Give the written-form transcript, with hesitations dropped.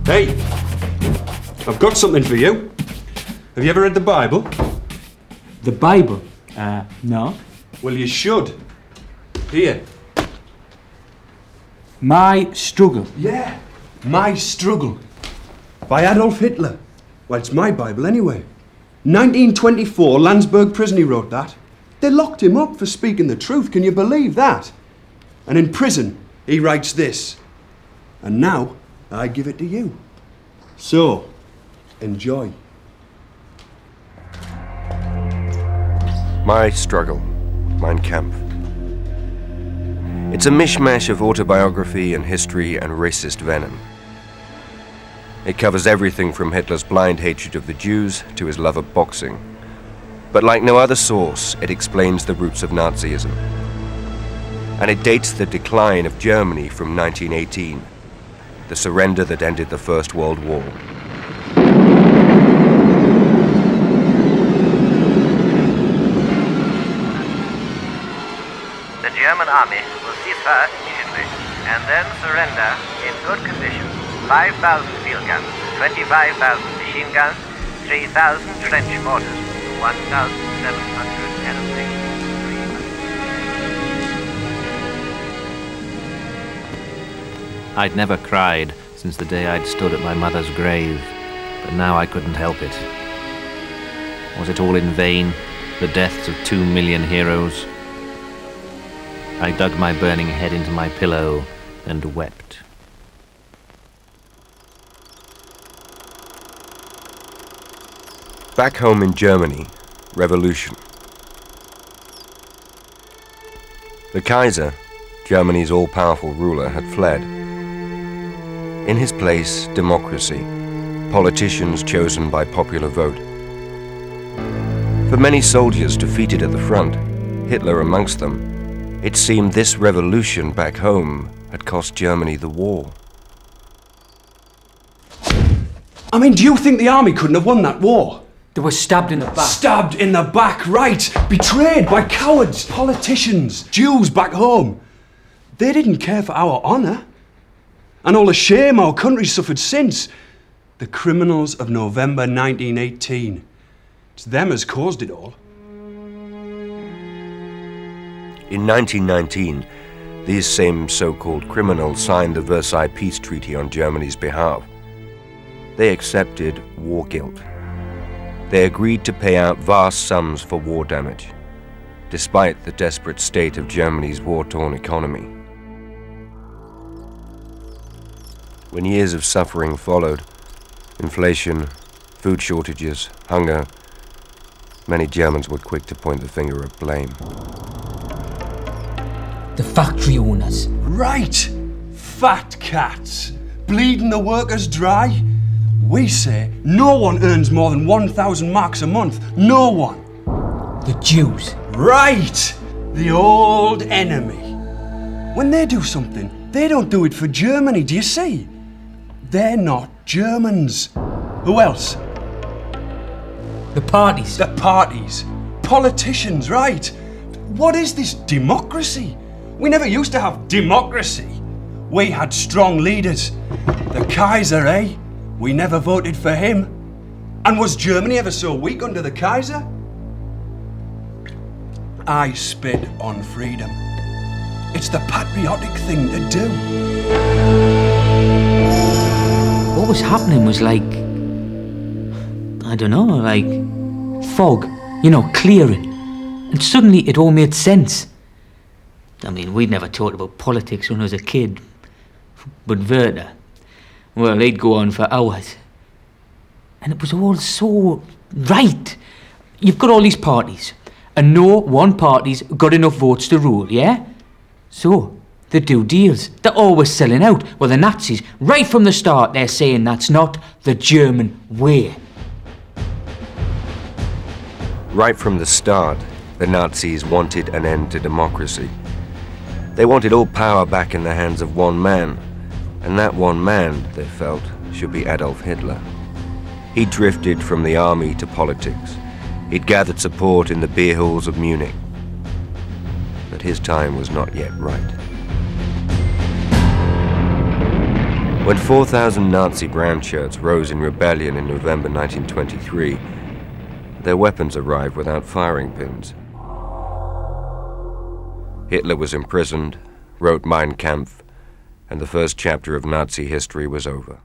Hey, I've got something for you. Have you ever read the Bible? The Bible? No. Well, you should. Here. My Struggle. Yeah, My Struggle. By Adolf Hitler. Well, it's my Bible anyway. 1924, Landsberg prison, he wrote that. They locked him up for speaking the truth, can you believe that? And in prison, he writes this. And now, I give it to you. So, enjoy. My Struggle, Mein Kampf. It's a mishmash of autobiography and history and racist venom. It covers everything from Hitler's blind hatred of the Jews to his love of boxing. But like no other source, it explains the roots of Nazism. And it dates the decline of Germany from 1918, the surrender that ended the First World War. The German army will cease fire immediately and then surrender in good condition. 5,000 field guns, 25,000 machine guns, 3,000 trench mortars, 1,700 aeroplanes. I'd never cried since the day I'd stood at my mother's grave, but now I couldn't help it. Was it all in vain, the deaths of 2 million heroes? I dug my burning head into my pillow and wept. Back home in Germany, revolution. The Kaiser, Germany's all-powerful ruler, had fled. In his place, democracy, politicians chosen by popular vote. For many soldiers defeated at the front, Hitler amongst them, it seemed this revolution back home had cost Germany the war. I mean, do you think the army couldn't have won that war? They were stabbed in the back. Stabbed in the back, right. Betrayed by cowards, politicians, Jews back home. They didn't care for our honour. And all the shame our country suffered since. The criminals of November 1918. It's them as caused it all. In 1919, these same so-called criminals signed the Versailles Peace Treaty on Germany's behalf. They accepted war guilt. They agreed to pay out vast sums for war damage, despite the desperate state of Germany's war-torn economy. When years of suffering followed, inflation, food shortages, hunger, many Germans were quick to point the finger of blame. The factory owners. Right. Fat cats. Bleeding the workers dry. We say no one earns more than 1,000 marks a month. No one. The Jews. Right. The old enemy. When they do something, they don't do it for Germany, do you see? They're not Germans. Who else? The parties. The parties. Politicians, right. What is this democracy? We never used to have democracy. We had strong leaders. The Kaiser, eh? We never voted for him. And was Germany ever so weak under the Kaiser? I spit on freedom. It's the patriotic thing to do. What was happening was like, I don't know, like fog, clearing. And suddenly it all made sense. I mean, we'd never talked about politics when I was a kid. But Werther, well, they'd go on for hours. And it was all so right. You've got all these parties, and no one party's got enough votes to rule, yeah? So, they do deals. They're always selling out. Well, the Nazis, right from the start, they're saying that's not the German way. Right from the start, the Nazis wanted an end to democracy. They wanted all power back in the hands of one man. And that one man, they felt, should be Adolf Hitler. He drifted from the army to politics. He'd gathered support in the beer halls of Munich. But his time was not yet right. When 4,000 Nazi brown shirts rose in rebellion in November 1923, their weapons arrived without firing pins. Hitler was imprisoned, wrote Mein Kampf, and the first chapter of Nazi history was over.